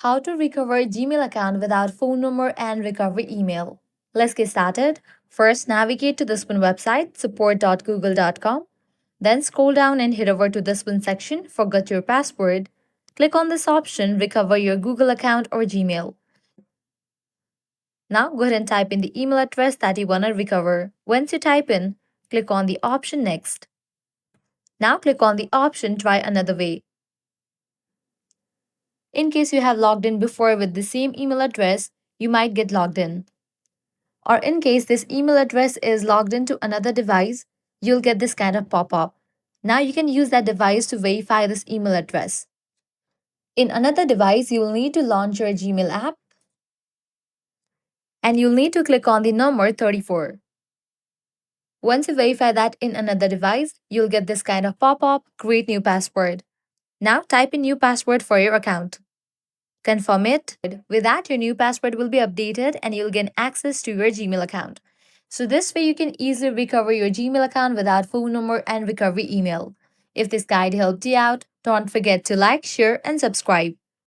How to recover Gmail account without phone number and recovery email. Let's get started. First, navigate to this one website, support.google.com. Then scroll down and head over to this one section, forget your password. Click on this option, recover your Google account or Gmail. Now go ahead and type in the email address that you want to recover. Once you type in, click on the option next. Now click on the option try another way. In case you have logged in before with the same email address, you might get logged in. Or in case this email address is logged into another device, you'll get this kind of pop-up. Now you can use that device to verify this email address. In another device, you will need to launch your Gmail app and you'll need to click on the number 34. Once you verify that in another device, you'll get this kind of pop-up, create new password. Now type in new password for your account. Confirm it. With that, your new password will be updated and you'll gain access to your Gmail account. So this way you can easily recover your Gmail account without phone number and recovery email. If this guide helped you out, don't forget to like, share, and subscribe.